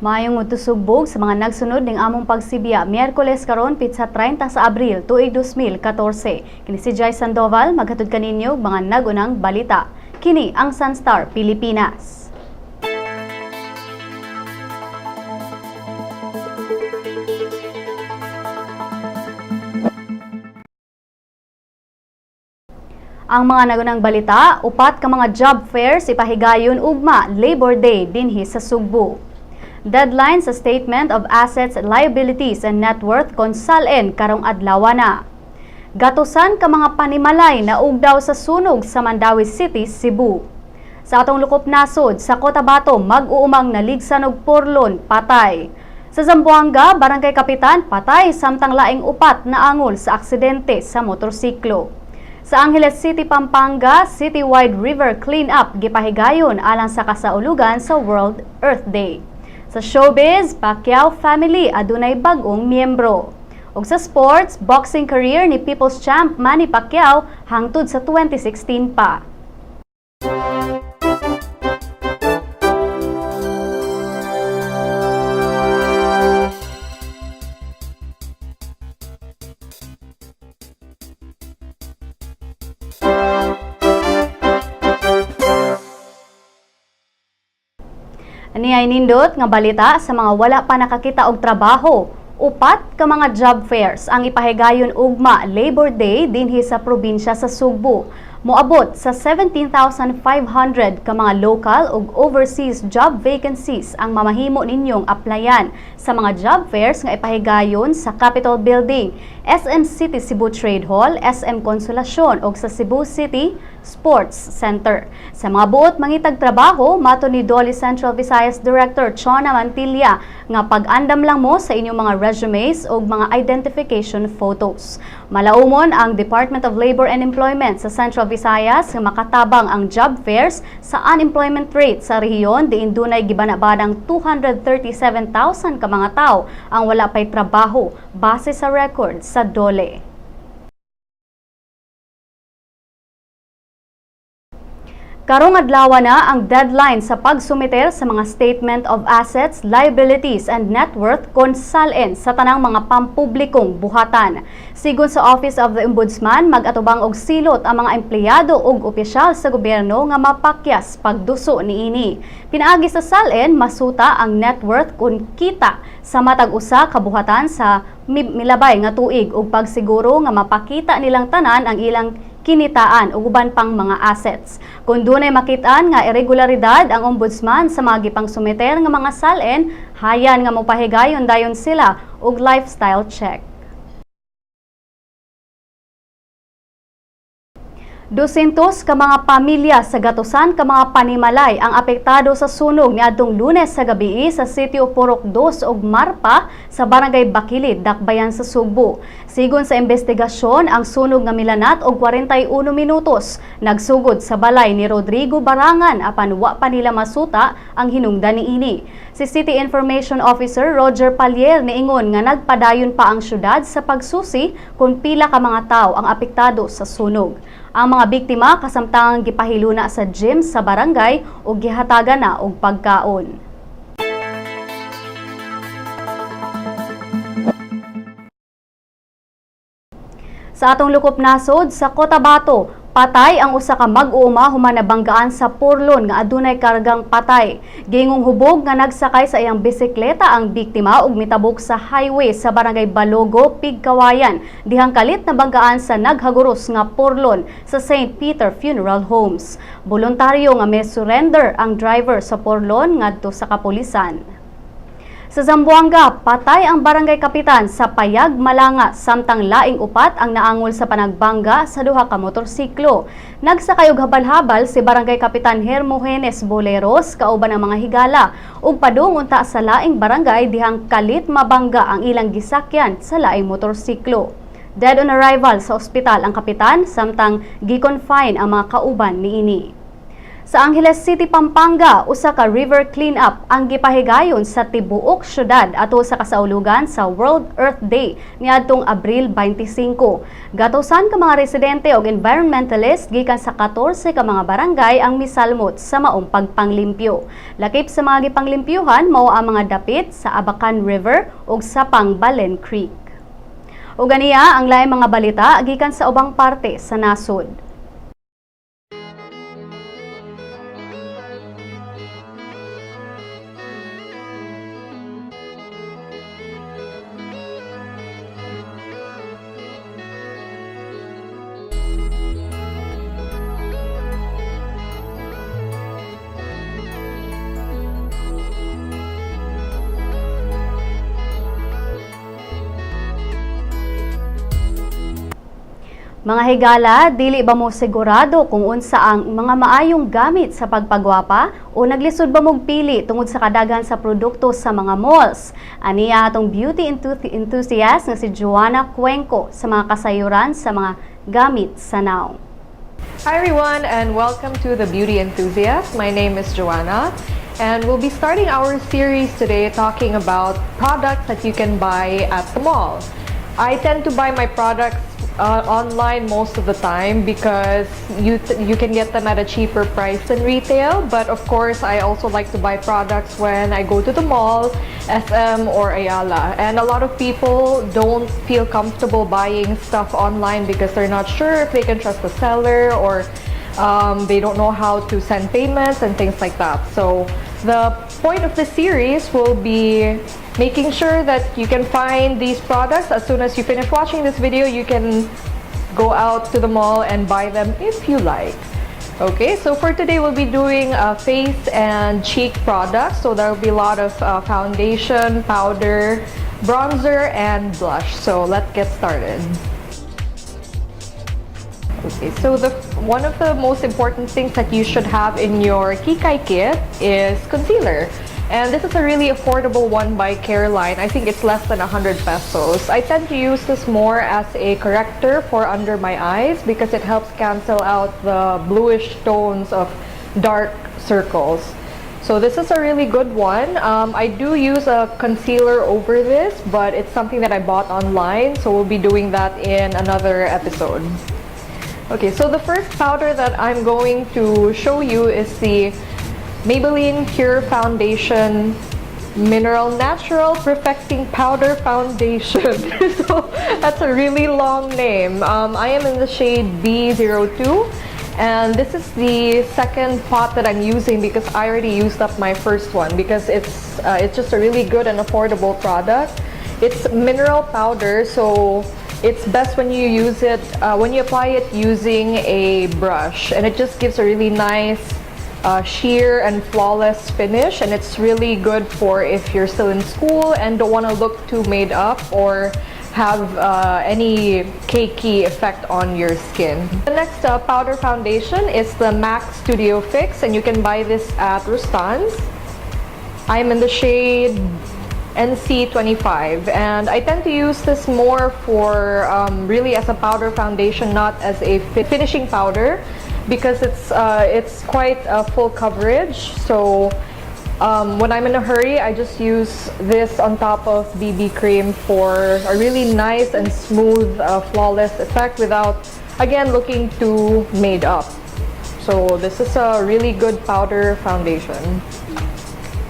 Maayong mutusugbog sa mga nagsunod ning among pagsibiya Miyerkules karon pitsa 30 sa Abril tuig 2014. Kini si Jai Sandoval maghatod kaninyo mga nagunang balita. Kini ang Sun.Star Pilipinas. Ang mga nagunang balita, upat ka mga job fairs ipahigayon ugma Labor Day dinhi sa Sugbo. Deadline sa Statement of Assets, Liabilities and Net Worth kon Sun.N karong adlaw na. Gatusan ka mga panimalay na ugdaw sa sunog sa Mandawi City, Cebu. Sa atong lukop nasod sa Cotabato mag-uumang naligsan og purlon patay. Sa Zamboanga, Barangay Kapitan patay samtang laing upat na angol sa aksidente sa motorsiklo. Sa Angeles City, Pampanga, citywide river cleanup gipahigayon alang sa kasaulugan sa World Earth Day. Sa showbiz, Pacquiao family adunay bag-ong miyembro. Ug sa sports, boxing career ni People's Champ Manny Pacquiao hangtod sa 2016 pa. Ani ay nindot nga balita sa mga wala pa nakakita og trabaho. Upat ka mga job fairs ang ipahigayon ugma Labor Day dinhi sa probinsya sa Sugbo. Moabot sa 17,500 ka mga local ug overseas job vacancies ang mamahimo ninyong applyan sa mga job fairs nga ipahigayon sa Capitol Building, SM City Cebu Trade Hall, SM Consolacion ug sa Cebu City Sports Center. Sa mga buot mangitag trabaho, mato ni Dolly Central Visayas Director Chona Mantilla nga pag-andam lang mo sa inyong mga resumes ug mga identification photos. Malaumon ang Department of Labor and Employment sa Central Visayas nga makatabang ang job fairs sa unemployment rate sa rehiyon diin dunay gibanabadang 237,000 ka mga tao ang wala pay trabaho base sa record sa DOLE. Karong adlaw na ang deadline sa pagsumiter sa mga Statement of Assets, Liabilities and Net Worth kon Sun.N sa tanang mga pampublikong buhatan. Sigon sa Office of the Ombudsman, mag-atubang og silot ang mga empleyado ug opisyal sa gobyerno nga mapakyas pagduso niini. Pinaagi sa Sun.N, masuta ang net worth kun kita sa matag usa ka buhatan sa milabay nga tuig ug pagsiguro nga mapakita nilang tanan ang ilang kinitaan ug uban pang mga assets. Kung dunay makitaan nga irregularidad ang ombudsman sa mga gipangsumiter nga mga Sun.N, hayan nga mopahigayon dayon sila og lifestyle check. 200 ka mga pamilya sa gatusan ka mga panimalay ang apektado sa sunog niadtong Lunes sa gabii sa sitio Purok 2 ug Marpa sa Barangay Bakilid, Dakbayan sa Sugbo. Sigon sa investigasyon, ang sunog nga milanat og 41 minutos nagsugod sa balay ni Rodrigo Barangan apan wa pa nila masuta ang hinungdan niini. Si City Information Officer Roger Palier niingon nga nagpadayon pa ang syudad sa pagsusi kung pila ka mga tao ang apektado sa sunog. Ang mga biktima kasamtangang gipahiluna sa gym sa barangay ug gihatagan na og pagkaon. Sa atong lukop nasod sa Cotabato, patay ang usa ka mag-uuma human nabanggaan sa purlon nga adunay kargang patay. Gingong hubog nga nagsakay sa iyang bisikleta ang biktima ug mitabok sa highway sa Barangay Balogo, Pigkawayan, dihang kalit na banggaan sa naghaguros nga purlon sa St. Peter Funeral Homes. Voluntaryo nga may surrender ang driver sa purlon ngadto sa kapulisan. Sa Zamboanga, patay ang barangay kapitan sa Payag, Malanga, samtang laing upat ang naangol sa panagbangga sa duha ka motorsiklo. Nagsakay og habal-habal si barangay kapitan Hermogenes Boleros kauban ang mga higala ug padung unta sa laing barangay dihang kalit mabangga ang ilang gisakyan sa laing motorsiklo. Dead on arrival sa ospital ang kapitan samtang gi-confine ang mga kauban niini. Sa Angeles City, Pampanga, usa ka river cleanup ang gipahigayon sa tibuok syudad ato sa kasaulugan sa World Earth Day niadtong Abril 25. Gatusan ka mga residente ug environmentalist gikan sa 14 ka mga barangay ang misalmot sa maong pagpanglimpyo. Lakip sa mga gipanglimpyuhan mao ang mga dapit sa Abacan River ug sa Pangbalen Creek. Ug ganiya ang laing mga balita gikan sa ubang parte sa nasod. Mga higala, dili ba mo sigurado kung unsa ang mga maayong gamit sa pagpagwapa o naglisod ba mong pili tungod sa kadagan sa produkto sa mga malls? Aniya atong beauty enthusiast nga si Joanna Cuenco sa mga kasayuran sa mga gamit sa now. Hi everyone and welcome to the Beauty Enthusiast. My name is Joanna and we'll be starting our series today talking about products that you can buy at the mall. I tend to buy my products online most of the time because you can get them at a cheaper price than retail, but of course I also like to buy products when I go to the mall, SM or Ayala, and a lot of people don't feel comfortable buying stuff online because they're not sure if they can trust the seller or they don't know how to send payments and things like that. So the point of this series will be making sure that you can find these products. As soon as you finish watching this video, you can go out to the mall and buy them if you like. Okay, so for today we'll be doing face and cheek products. So there will be a lot of foundation, powder, bronzer, and blush. So let's get started. Okay, so one of the most important things that you should have in your Kikay kit is concealer. And this is a really affordable one by Careline. I think it's less than 100 pesos. I tend to use this more as a corrector for under my eyes because it helps cancel out the bluish tones of dark circles. So this is a really good one. I do use a concealer over this, but it's something that I bought online, so we'll be doing that in another episode. Okay, so the first powder that I'm going to show you is the Maybelline Pure Foundation Mineral Natural Perfecting Powder Foundation. So that's a really long name. I am in the shade B02 and this is the second pot that I'm using because I already used up my first one because it's just a really good and affordable product. It's mineral powder, so it's best when you use it, when you apply it using a brush, and it just gives a really nice sheer and flawless finish, and it's really good for if you're still in school and don't want to look too made up or have any cakey effect on your skin. The next powder foundation is the MAC Studio Fix, and you can buy this at Rustan's. I'm in the shade NC25, and I tend to use this more for really as a powder foundation, not as a finishing powder, because it's quite a full coverage. So when I'm in a hurry, I just use this on top of BB cream for a really nice and smooth, flawless effect without, again, looking too made up. So this is a really good powder foundation.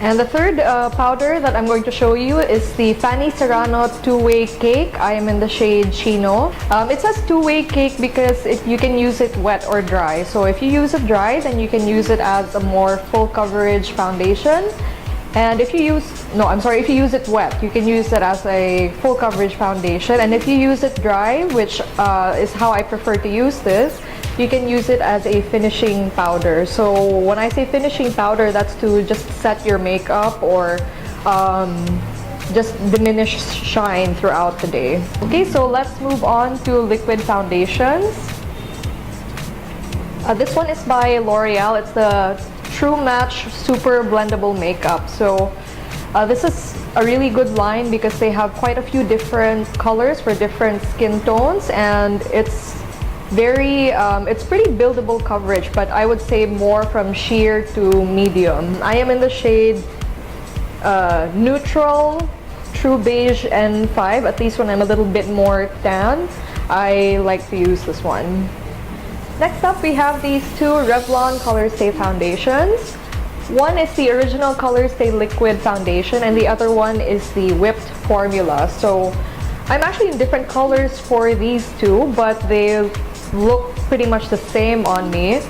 And the third powder that I'm going to show you is the Fanny Serrano Two-Way Cake. I am in the shade Chino. It says two-way cake because you can use it wet or dry. So if you use it dry, then you can use it as a more full coverage foundation. And if you use it wet, you can use it as a full coverage foundation. And if you use it dry, which is how I prefer to use this, you can use it as a finishing powder. So when I say finishing powder, that's to just set your makeup or just diminish shine throughout the day. Okay, so let's move on to liquid foundations. This one is by L'Oreal. It's the True Match Super Blendable Makeup. So this is a really good line because they have quite a few different colors for different skin tones, and it's it's pretty buildable coverage, but I would say more from sheer to medium. I am in the shade neutral, true beige N5, at least when I'm a little bit more tan. I like to use this one. Next up, we have these two Revlon Color Stay foundations. One is the original Color Stay Liquid Foundation and the other one is the Whipped Formula. So I'm actually in different colors for these two, but they look pretty much the same on me.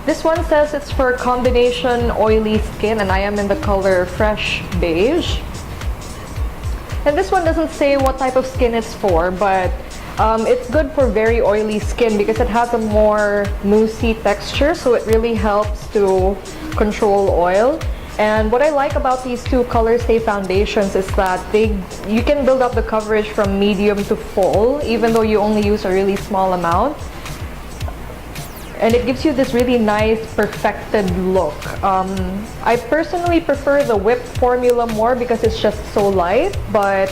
This one says it's for combination oily skin and I am in the color Fresh Beige. And this one doesn't say what type of skin it's for, but it's good for very oily skin because it has a more moussey texture, so it really helps to control oil. And what I like about these two Color Stay foundations is that you can build up the coverage from medium to full, even though you only use a really small amount. And it gives you this really nice, perfected look. I personally prefer the Whipped Formula more because it's just so light, but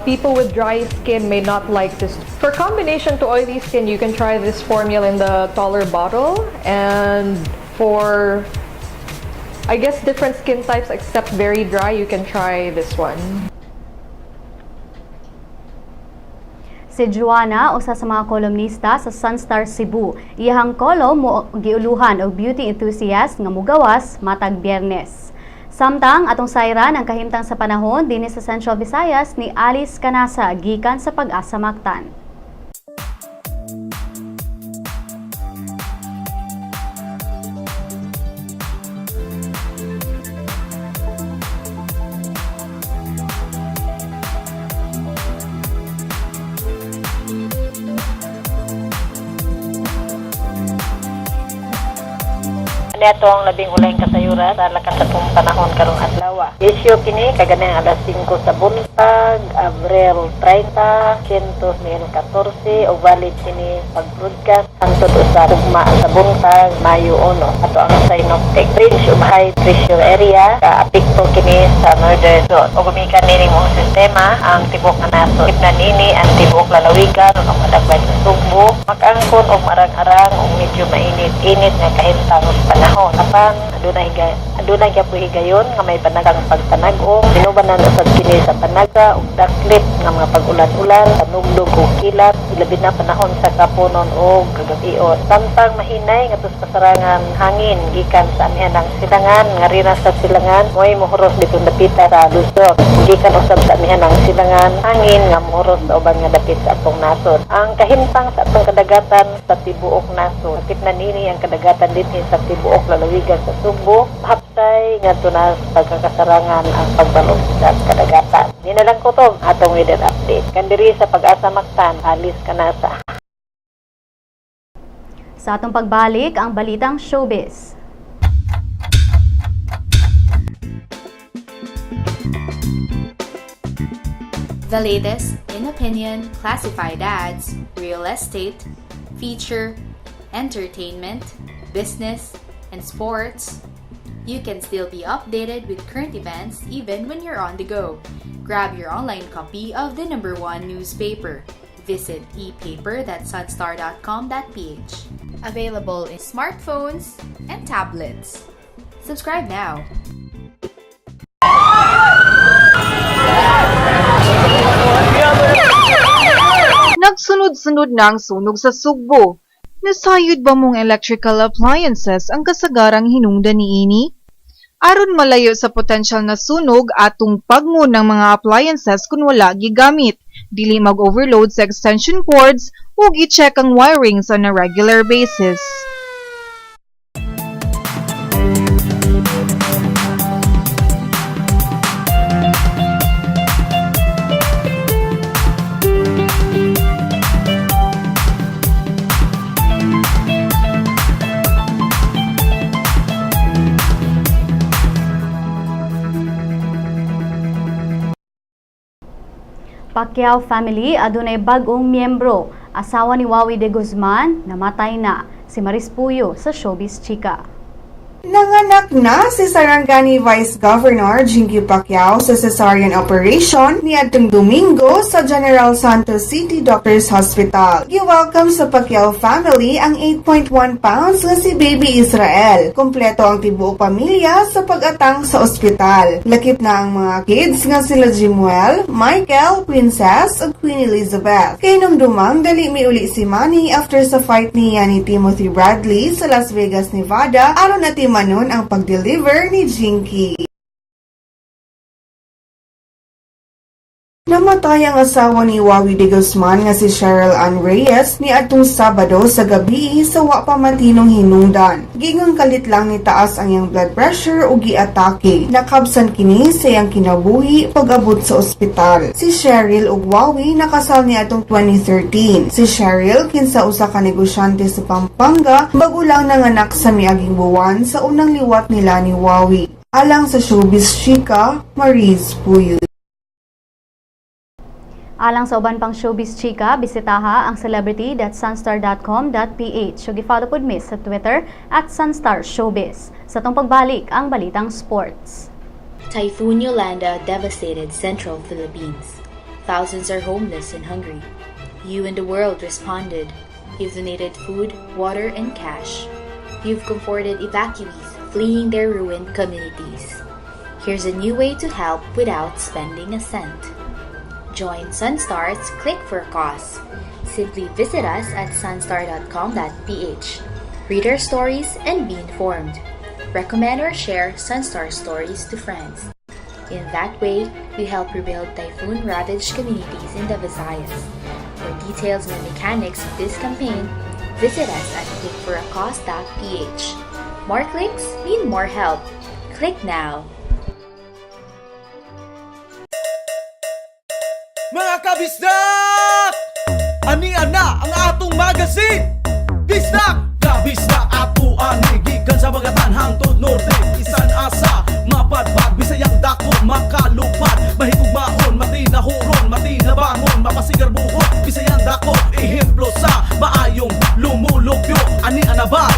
people with dry skin may not like this. For combination to oily skin, you can try this formula in the taller bottle. And for, I guess, different skin types except very dry, you can try this one. Si Joanna, usa sa mga kolumnista sa Sun.Star Cebu. Iyahang kolom mo giuluhan og beauty enthusiast nga mugawas matag Biyernes. Samtang atong sayran ang kahimtang sa panahon dinhi sa Central Visayas ni Alice Canasa gikan sa Pag-asa Mactan. Neto ang labing ulang kasayuran sa lakas sa itong panahon karong adlaw. Isyu kini kaganang alas 5 sa buntag, Abril 30, 2014 o valid kini pag-broadcast hangtod sa ugma sa buntag, Mayo 1. Ato ang synoptic range umahay pressure area kaapekto kini sa northern zone. O gumikan nini mong sistema ang tibok na nato. Ipna nini ang tibok lalawigan o madagbay sa Sugbo. Makangkon og marang-arang o medyo mainit-init nga kahimtang panahon. Apan adunay gyapon higayon nga may panagang pagpanag-o, sinubanan usab kini sa panaga ug daklit nga mga pag-ulan-ulan, panugdog ug kilat, ilabi na panahon sa kapunon o kagabion. Samtang mahinay nga tus pasarangan hangin gikan sa amihanang silangan, nga rinas sa silangan moy mohuros dito dapita sa Luzon. Gikan usab sa amihanang silangan hangin nga mohuros sa uban nga dapit sa atong nasod. Ang kahimtang sa atong kadagatan sa tibuok nasod, sakit na nini ang kadagatan dinhi sa tibuok lalawigan sa Sugbo, hapsay nga tunas pagkakasarangan ang pagbalog sa kadagatan. Di na lang ko to atong weather update. Kandiri sa Pag-asa Mactan, Alice Canasa. Sa atong pagbalik ang balitang showbiz. The latest in opinion, classified ads, real estate, feature, entertainment, business, and sports. You can still be updated with current events even when you're on the go. Grab your online copy of the #1 newspaper. Visit epaper.sunstar.com.ph. Available in smartphones and tablets. Subscribe now. Nagsunod-sunod na ang sunog sa Sugbo. Nasayod ba mong electrical appliances ang kasagarang hinungdan niini? Aron malayo sa potensyal na sunog atong pagmo ng mga appliances kung wala gigamit, dili mag-overload sa extension cords ug i-check ang wirings on a regular basis. Pacquiao family adunay bag-ong miyembro. Asawa ni Wawi de Guzman namatay na, si Maris Puyo sa Showbiz Chika. Nanganak na si Sarangani Vice Governor Jinky Pacquiao sa cesarean operation niadtong Domingo sa General Santos City Doctors Hospital. Gi-welcome sa Pacquiao family ang 8.1 pounds nga si Baby Israel. Kompleto ang tibuok pamilya sa pag-atang sa ospital. Lakip na ang mga kids nga sila Jimuel, Michael, Princess ug Queen Elizabeth. Kay nung dumang dali miuli si Manny after sa fight niya ni Timothy Bradley sa Las Vegas, Nevada aron na manon ang pag-deliver ni Jinky. Namatay ang asawa ni Wawi de Guzman nga si Cheryl Ann Reyes ni atong Sabado sa gabi sa wa pa matinong hinungdan. Gingon kalit lang ni taas ang iyang blood pressure ug giatake. Nakabsan kini sa iyang kinabuhi pag-abot sa ospital. Si Cheryl ug Wawi nakasal ni atong 2013. Si Cheryl kinsa usa ka negosyante sa Pampanga bago lang nanganak sa miaging buwan sa unang liwat nila ni Wawi. Alang sa showbiz chika, Mariz Puyo. Alang sa uban pang showbiz chika, bisitaha ang celebrity.sunstar.com.ph ug i-follow pod mi sa Twitter @sunstarshowbiz. Sa tong pagbalik ang balitang sports. Typhoon Yolanda devastated central Philippines. Thousands are homeless and hungry. You and the world responded. You've donated food, water, and cash. You've comforted evacuees fleeing their ruined communities. Here's a new way to help without spending a cent. Join Sun.Star's Click for a Cause. Simply visit us at sunstar.com.ph. Read our stories and be informed. Recommend or share Sun.Star stories to friends. In that way, we help rebuild typhoon-ravaged communities in the Visayas. For details and mechanics of this campaign, visit us at clickforacause.ph. More clicks mean more help. Click now. Mga kabisdak! Anian na ang atong magazine! Bisdak! Kabisdak ato ani gikan sa bagatan hangtod norte. Isan asa, mapadpad, bisayang dako, makalupad. Mahigugmaon, matinahuron, matinabangon, mapasigar buhok. Bisayang dako, ehemplo sa maayong lumulupyo. Anian na bay?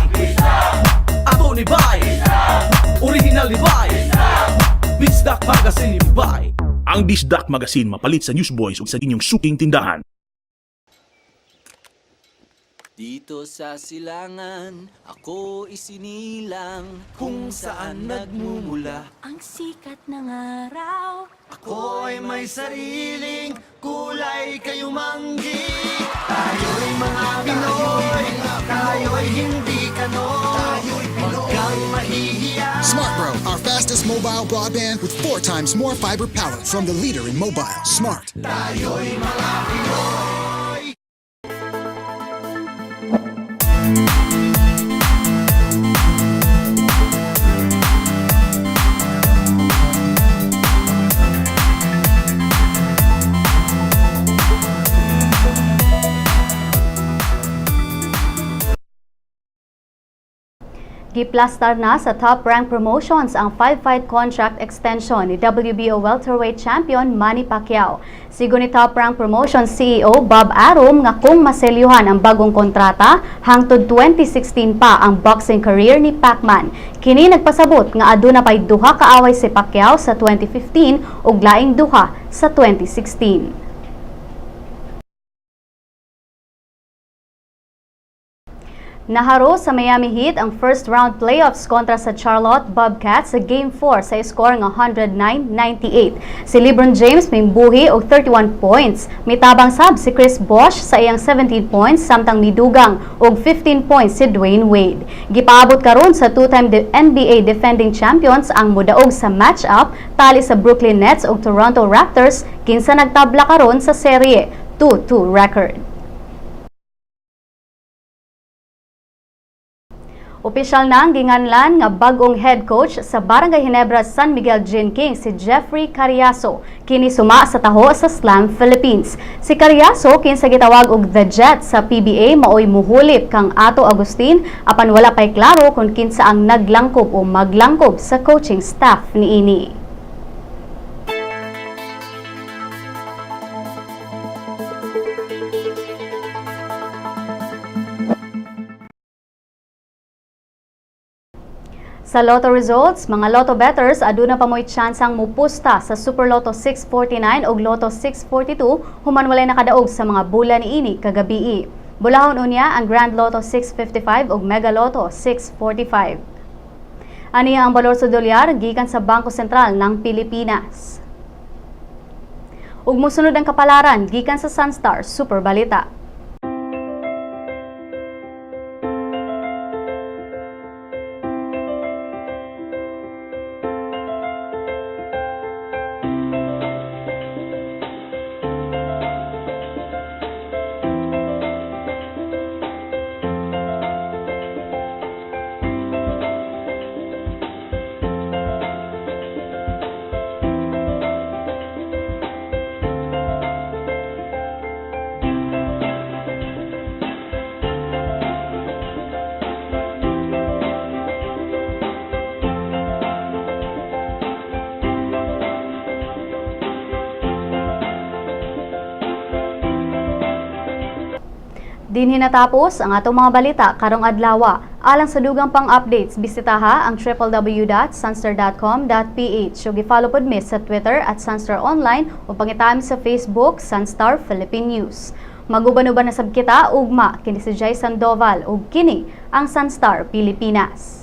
Ato ni bay? Original ni bay? Bisdak magazine ni bay. Ang Bisdak Magazine mapalit sa Newsboys ug sa inyong suking tindahan. Dito sa silangan, ako isinilang kung saan nagmumula ang sikat ng araw. Ako ay may sariling kulay kayumanggi. Tayo'y mga Pinoy, tayo'y hindi kanon. Huwag kang mahihiya. Smart Bro, our fastest mobile broadband with 4 times more fiber power from the leader in mobile, Smart. Tayo'y mga Pinoy. Giplastar na sa top rank promotions ang 5-fight contract extension ni WBO welterweight champion Manny Pacquiao. Sigo ni top rank promotions CEO Bob Arum nga kung maselyuhan ang bagong kontrata hangtod 2016 pa ang boxing career ni Pacman. Kini nagpasabot nga aduna pay duha ka away si Pacquiao sa 2015 ug laing duha sa 2016. Naharo sa Miami Heat ang first round playoffs kontra sa Charlotte Bobcats sa Game 4 sa score nga 109-98. Si LeBron James may buhi og 31 points. Mitabang sab si Chris Bosh sa iyang 17 points samtang midugang og 15 points si Dwayne Wade. Gipaabot karon sa two-time NBA defending champions ang mudaog sa matchup tali sa Brooklyn Nets ug Toronto Raptors kinsa nagtabla karon sa serye 2-2 record. Opisyal na ang ginganlan nga bagong head coach sa Barangay Ginebra San Miguel Gin King si Jeffrey Cariaso. Kini suma sa taho sa Slam Philippines. Si Cariaso kinsa gitawag og The Jet sa PBA maoy muhulip kang Ato Agustin apan wala pay klaro kung kinsa ang naglangkob o maglangkob sa coaching staff niini. Sa Lotto results, mga Lotto bettors aduna pa mo'y tsansang mupusta sa Super Lotto 649 ug Lotto 642 human walay nakadaog sa mga bulan niini kagabii. Bulahon unya ang Grand Lotto 655 ug Mega Lotto 645. Aniya ang balor sa dolyar gikan sa Bangko Sentral ng Pilipinas. Ug mosunod ang kapalaran gikan sa Sun.Star Super Balita. Dinhi natapos ang atong mga balita karong adlaw. Alang sa dugang pang-updates, bisitaha ang www.sunstar.com.ph ug i-follow pod mi sa Twitter at Sunstar Online o pangitami sa Facebook Sun.Star Philippine News. Maguban-uban na sab kita ugma kini si Jay Sandoval ug kini ang Sun.Star Pilipinas.